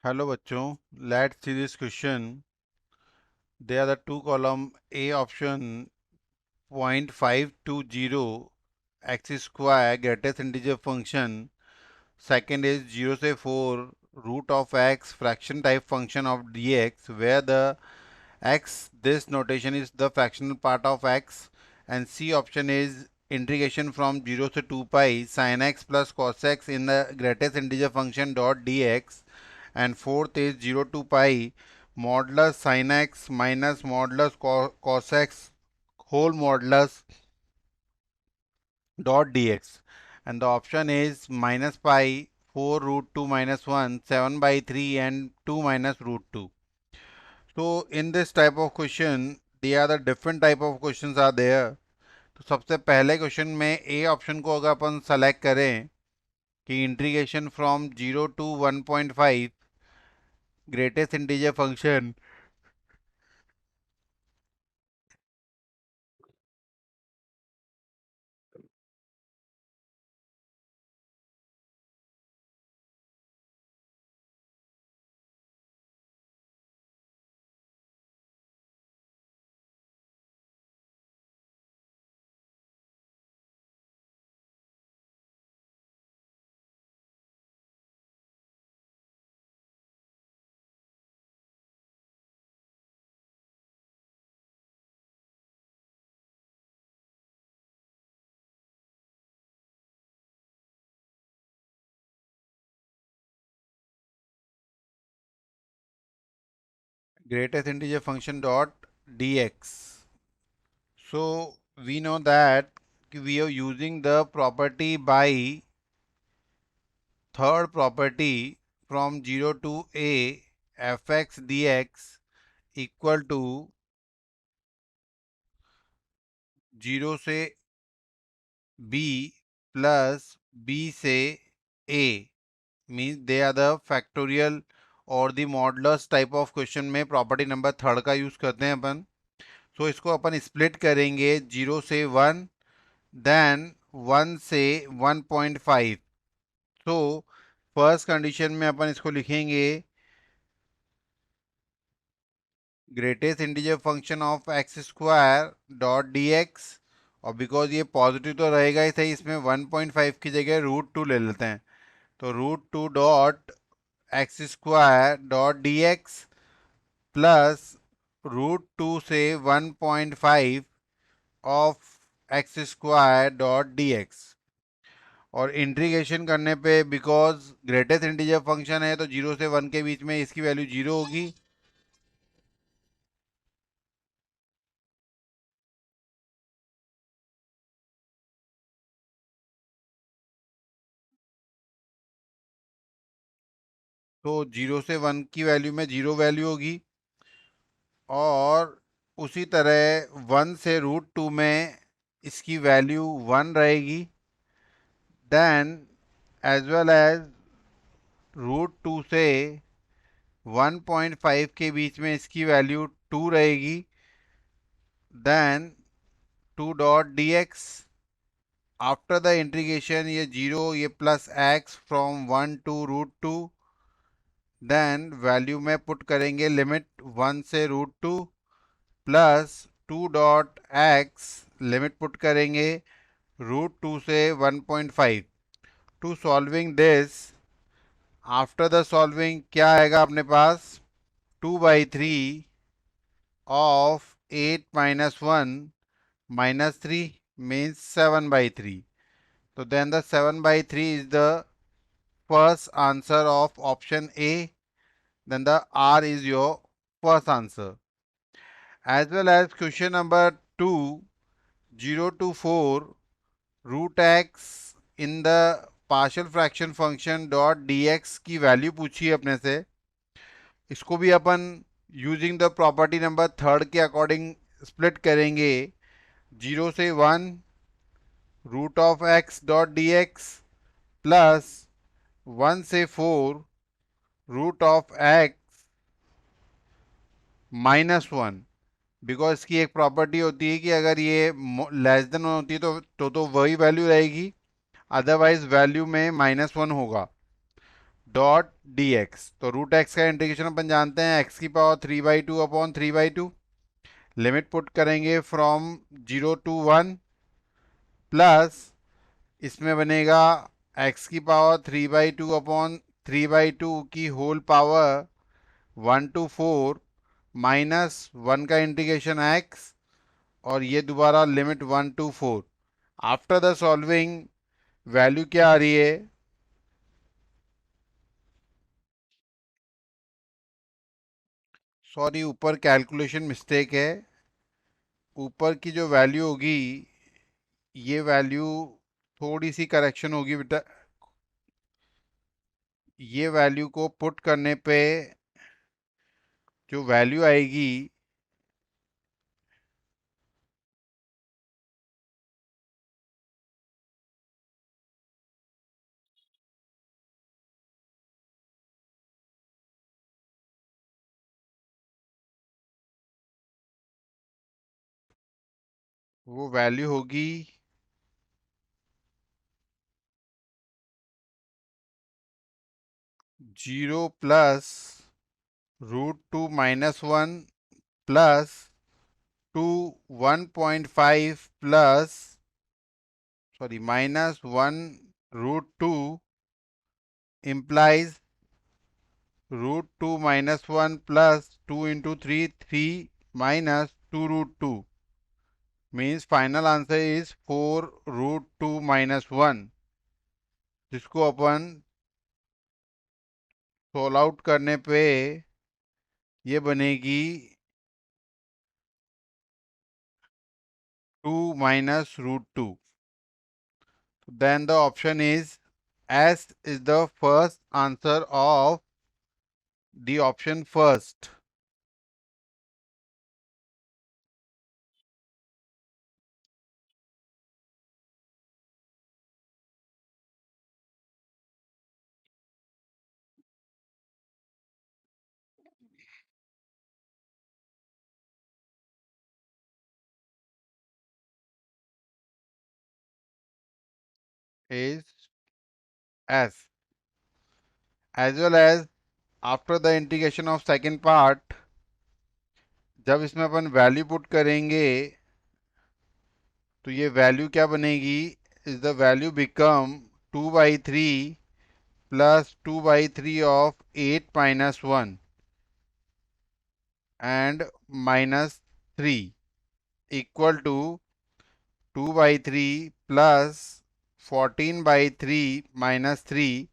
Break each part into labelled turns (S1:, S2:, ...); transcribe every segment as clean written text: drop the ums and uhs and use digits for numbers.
S1: Hello बच्चों, let's see this question. They are the two column. A option 0.520 X square greatest integer function. Second is 0 से 4 root of X fraction type function of dx where the x this notation is the fractional part of x. And C option is integration from 0 to 2 pi sin x plus cos x in the greatest integer function dot dx. And fourth is 0 to pi modulus sin x minus modulus cos x whole modulus dot dx. And the option is minus pi 4 root 2 minus 1 7 by 3 and 2 minus root 2. So in this type of question, there are the different type of questions are there. तो सबसे पहले question में A option को अगर अपन select करें कि integration from 0 to 1.5 greatest integer function greatest integer function dot dx. So we know that we are using the property by third property from 0 to a fx dx equal to 0 से b plus b से a means they are the factorial और दी modulus type of question में property number third का use करते हैं अपन. सो इसको अपन split करेंगे 0 से 1 देन 1 से 1.5. सो फर्स्ट कंडीशन में अपन इसको लिखेंगे greatest integer function of X square dot D x. और बिकॉज ये पॉजिटिव तो रहेगा ही सही, इसमें 1.5 की जगह रूट 2 ले लेते हैं. तो root 2 dot X square dot D x plus root 2 से 1.5 of X square dot D x. और इंटीग्रेशन करने पे बिकॉज ग्रेटेस्ट इंटीजर फंक्शन है तो 0 से 1 के बीच में इसकी वैल्यू 0 होगी. तो 0 से 1 की वैल्यू में 0 वैल्यू होगी. और उसी तरह 1 से रूट 2 में इसकी वैल्यू 1 रहेगी. Then as well as root 2 से 1.5 के बीच में इसकी वैल्यू 2 रहेगी. Then 2 dot D x after the integration ये 0 ये plus x from 1 to root 2. Then value में पुट करेंगे लिमिट 1 से root 2 plus 2 dot x limit put करेंगे रूट 2 से 1.5. To solving this after the solving क्या आएगा अपने पास 2/3 of 8 minus 1 minus 3 means 7/3. So then the 7/3 is the first answer of option A. Then the R is your first answer. As well as question number 2, 0 to 4 root x in the partial fraction function dot dx की value पूछी है अपने से. इसको भी अपन using the property number third के according split करेंगे 0 से 1 root of x dot D x plus 1 से 4 रूट ऑफ एक्स -1. बिकॉज इसकी एक प्रॉपर्टी होती है कि अगर ये लेस देन होती है तो वही वैल्यू रहेगी, अदरवाइज वैल्यू में -1 होगा. Dot D x. तो रूट एक्स का इंटीग्रेशन अपन जानते हैं एक्स की पावर 3/2 अपॉन 3/2। लिमिट पुट करेंगे फ्रॉम 0 to 1 प्लस इसमें बनेगा एक्स की पावर 3/2 अपॉन 3/2 की होल पावर 1 to 4 -1 का इंटीग्रेशन एक्स, और ये दोबारा limit 1 to 4। After the solving value क्या आ रही है? सॉरी, ऊपर कैलकुलेशन मिस्टेक है। ऊपर की जो वैल्यू होगी, ये वैल्यू थोड़ी सी करेक्शन होगी बेटा। ये वैल्यू को पुट करने पे जो वैल्यू आएगी, वो वैल्यू होगी 0 plus √2 - 1 plus 1.5 plus sorry -1 √2 implies √2 - 1 plus 2 into 3, 3 minus 2 √2 means final answer is 4 √2 - 1, जिसको अपन सोल्व आउट करने पे ये बनेगी 2 minus √2। Then the option is S is the first answer of the option first. Is S. As well as after the integration of second part, जब इसमें अपन value put करेंगे तो ये वैल्यू क्या बनेगी? Is the value become 2/3 plus 2/3 of 8 - 1 and -3 equal to 2/3 plus 14/3 -3,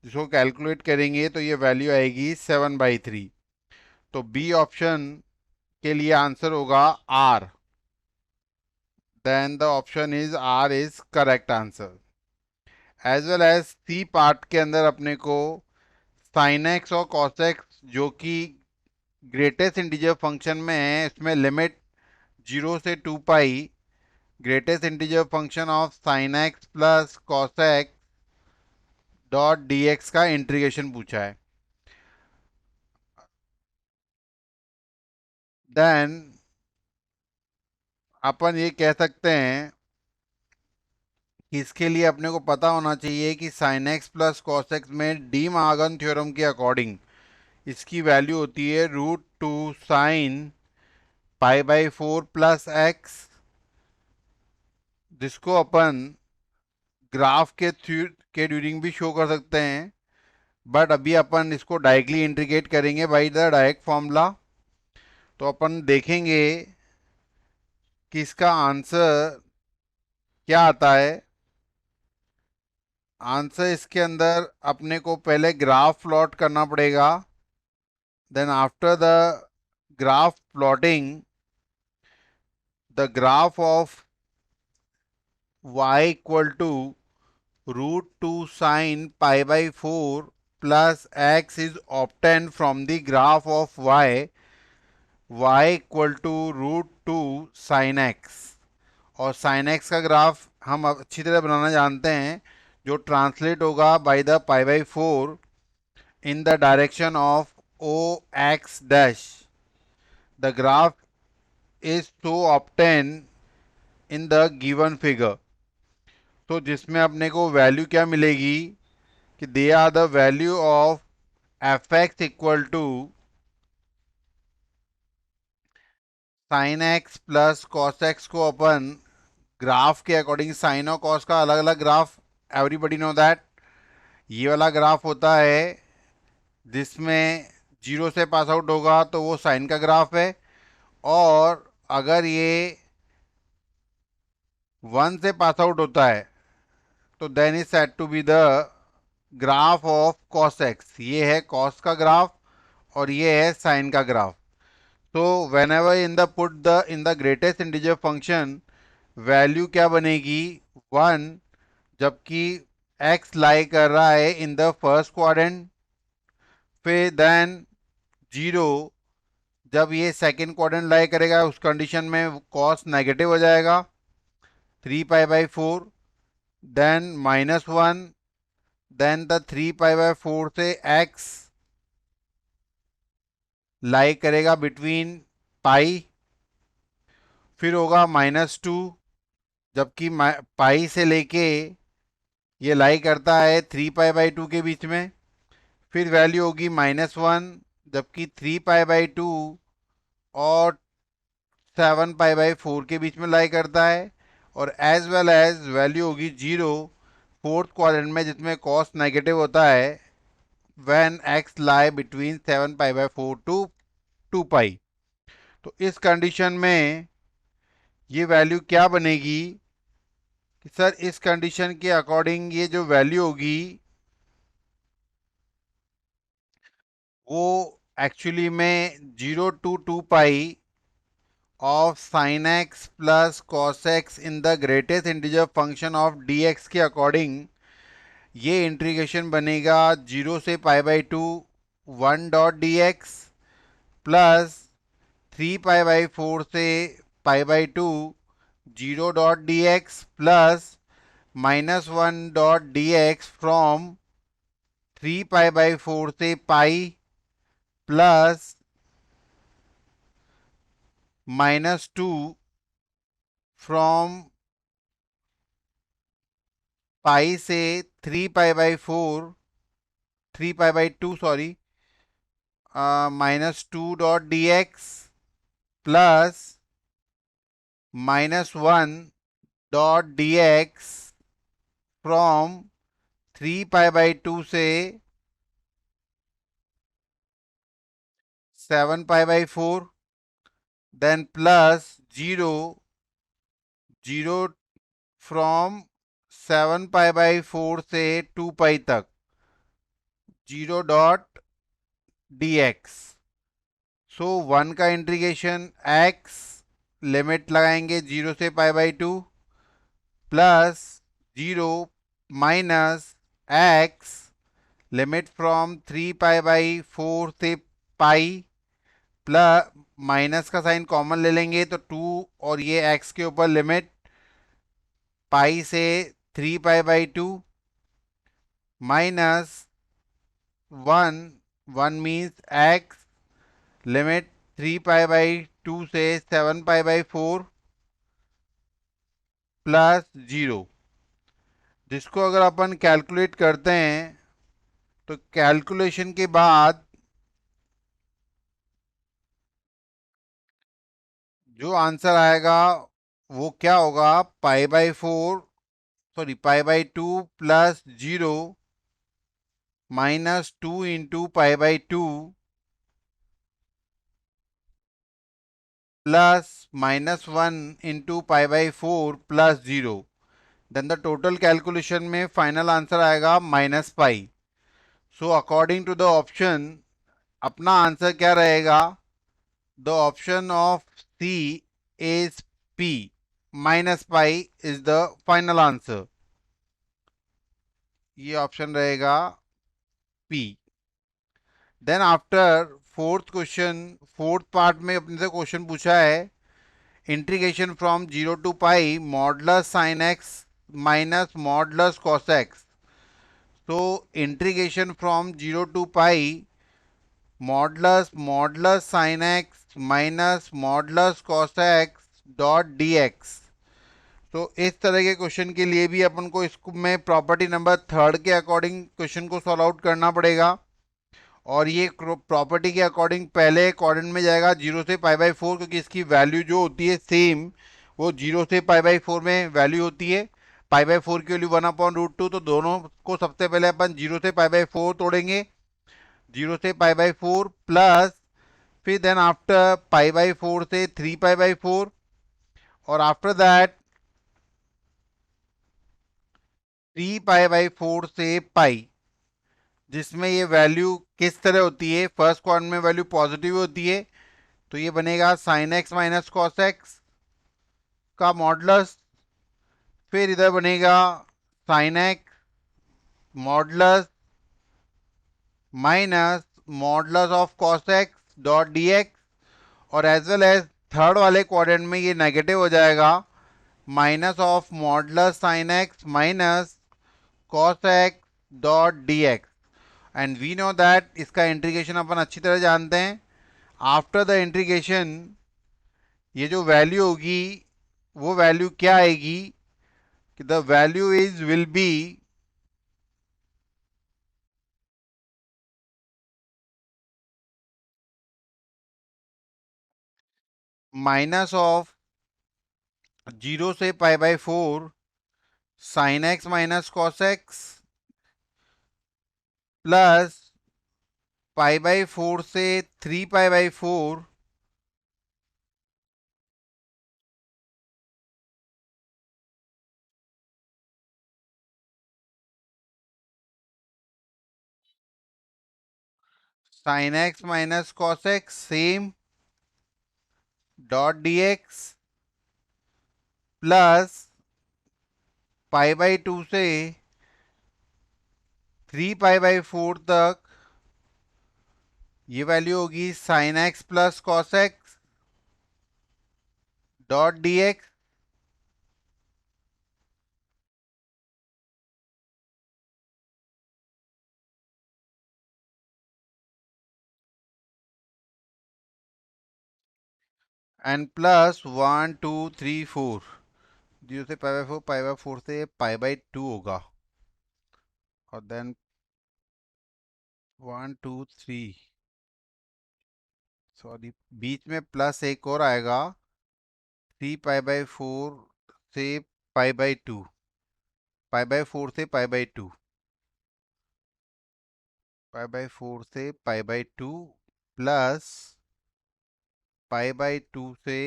S1: जिसको calculate करेंगे तो ये वैल्यू आएगी 7/3। तो बी ऑप्शन के लिए आंसर होगा R. Then the option is R is correct answer. As well as C part के अंदर अपने को साइन एक्स और कॉस एक्स जो कि ग्रेटेस्ट इंटीजर फंक्शन में है, इसमें लिमिट 0 से 2 pi greatest integer function of sine x plus cos x dot D x का इंटीग्रेशन पूछा है। देन अपन ये कह सकते हैं कि इसके लिए अपने को पता होना चाहिए कि sign x plus cos x में डी मॉर्गन थ्योरम के अकॉर्डिंग इसकी वैल्यू होती है √2 sin π/4 प्लस एक्स, जिसको अपन ग्राफ के ड्यूरिंग भी शो कर सकते हैं। बट अभी अपन इसको डायरेक्टली इंटीग्रेट करेंगे बाय द डायरेक्ट फॉर्मूला। तो अपन देखेंगे कि इसका आंसर क्या आता है। आंसर इसके अंदर अपने को पहले ग्राफ प्लॉट करना पड़ेगा। Then after the graph plotting, the graph of y equal to √2 sin π/4 plus x is obtained from the graph of y equal to √2 sin x। और sin x का ग्राफ हम अच्छी तरह बनाना जानते हैं, जो ट्रांसलेट होगा by the π/4 in the direction of ox dash। The graph is so obtained in the given figure। तो जिसमें अपने को वैल्यू क्या मिलेगी? कि they are the value of f x equal to sine x plus cos x को अपन graph के अकॉर्डिंग साइन और कॉस का अलग अलग ग्राफ, एवरीबडी नो दैट, ये वाला ग्राफ होता है जिसमें जीरो से पास आउट होगा तो वो साइन का ग्राफ है, और अगर ये वन से पास आउट होता है तो then is said to be the graph of cos x. ये है कॉस का ग्राफ और ये है साइन का ग्राफ। तो when ever in the put the in the greatest integer function, value क्या बनेगी, वन, जबकि एक्स लाई कर रहा है इन द फर्स्ट क्वाड्रेंट, फिर देन जीरो जब ये सेकेंड क्वाड्रेंट लाई करेगा उस कंडीशन में कॉस नेगेटिव हो जाएगा 3 pi by 4, then -1, then the 3 pi by 4 से एक्स लाई करेगा बिटवीन पाई, फिर होगा -2, जबकि पाई से लेके ये लाई करता है 3 पाई बाई 2 के बीच में, फिर वैल्यू होगी -1, जबकि 3 पाई बाई 2 और 7 पाई बाई 4 के बीच में लाई करता है, और एज वेल एज वैल्यू होगी 0 फोर्थ क्वाड्रेंट में जिसमें कॉस नेगेटिव होता है when x lie between 7 pi by 4 to 2 pi. तो इस कंडीशन में ये वैल्यू क्या बनेगी कि सर इस कंडीशन के अकॉर्डिंग ये जो वैल्यू होगी वो एक्चुअली में 0 to 2 pi of sine x plus cos x in the greatest integer function of D x के अकॉर्डिंग ये इंटीग्रेशन बनेगा 0 से pi by 2 1 dot D x plus 3 pi by 4 से pi by 2 0 dot D x plus -1 dot D x from 3 pi by 4 से pi plus -2 from पाई से 3 pi by 4, 3 pi by 2 sorry, -2 dot D x plus -1 dot D x from 3 pi by 2 से 7 pi by 4, then plus 0 from 7 pi by 4 से 2 pi तक 0 dot D x. So one का integration x limit लगाएंगे 0 से pi by 2 plus 0 - x limit from 3 pi by 4 से pi, plus minus का sign common ले लेंगे तो 2, और ये एक्स के ऊपर लिमिट पाई से 3 pi by 2 -1, 1 means x limit 3 pi by 2 से 7 पाई बाई 4 प्लस 0, जिसको अगर अपन कैलकुलेट करते हैं तो कैलकुलेशन के बाद जो आंसर आएगा वो क्या होगा, pi by 2 plus 0 -2 into pi by 2 plus -1 into pi by 4 plus 0, then the total calculation में फाइनल आंसर आएगा -pi. So according to the option अपना आंसर क्या रहेगा, the option of C is P, -pi is the final answer. ये option रहेगा P. Then after fourth question, fourth part में अपने से क्वेश्चन पूछा है integration from 0 to pi modulus sine x minus modulus cos x. तो integration from 0 to pi modulus sine x minus modulus cos x dot D x. तो इस तरह के क्वेश्चन के लिए भी अपन को इसको में प्रॉपर्टी नंबर 3 के अकॉर्डिंग क्वेश्चन को सॉल्व आउट करना पड़ेगा। और ये प्रॉपर्टी के अकॉर्डिंग पहले क्वाड्रेंट में जाएगा 0 से π/4, क्योंकि इसकी वैल्यू जो होती है सेम वो 0 से π/4 में वैल्यू होती है। π/4 की वैल्यू 1/√2, तो दोनों को सबसे पहले अपन 0 से π/4 तोड़ेंगे। 0 से π/4 प्लस फिर देन आफ्टर π/4 से 3π/4 और आफ्टर दैट 3π/4 से पाई, जिसमें ये वैल्यू किस तरह होती है, फर्स्ट क्वाड्रेंट में वैल्यू पॉजिटिव होती है, तो ये बनेगा sine x minus cos x का मॉडुलस। फिर इधर बनेगा sine x modulus minus modulus of cos x dot D x, और एज वेल एज थर्ड वाले क्वाड्रेंट में ये नेगेटिव हो जाएगा, minus of modulus sine x minus cos x dot D x. And we know that इसका integration अपन अच्छी तरह जानते हैं। आफ्टर द इंटीग्रेशन ये जो वैल्यू होगी वो वैल्यू क्या आएगी कि the value is will be minus of 0 से π/4 sine x minus cos x plus π/4 से 3π/4 sine x minus cos x same dot D x plus π/2 से 3π/4 तक ये वैल्यू होगी sine x plus cos x dot D x. And plus 1 2 3 4, 0 से π/4, π/4 से π/2 होगा, और देन 1 2 3, सॉरी बीच में प्लस एक और आएगा 3π/4 से π/2, π/4 से π/2, π/4 से π/2 प्लस π/2 से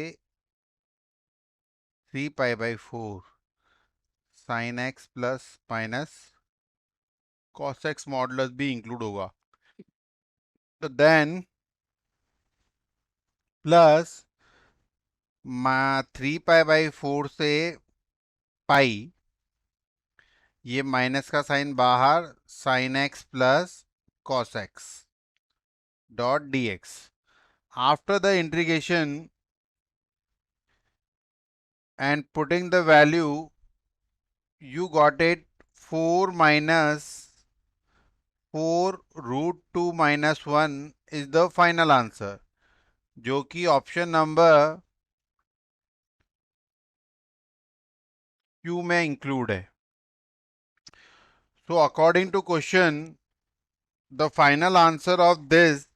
S1: 3π/4 sine x plus minus cos x modulus भी इंक्लूड होगा, तो देन प्लस 3π/4 से पाई, ये माइनस का साइन बाहर, sign x plus cos x dot D x. After the integration and putting the value, you got it 4 minus 4√2 minus 1 is the final answer, जो कि option number Q में include है। So according to question, the final answer of this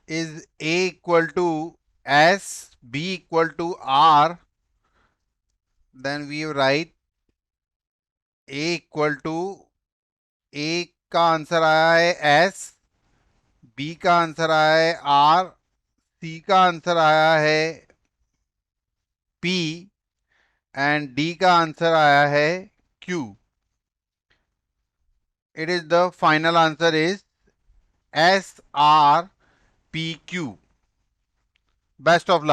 S1: is A equal to S, B equal to R. Then we write A equal to, A का answer आया है S, B का answer आया है R, C का answer आया है P and D का आंसर आया है Q. It is the final answer is SRPQ. Best of luck.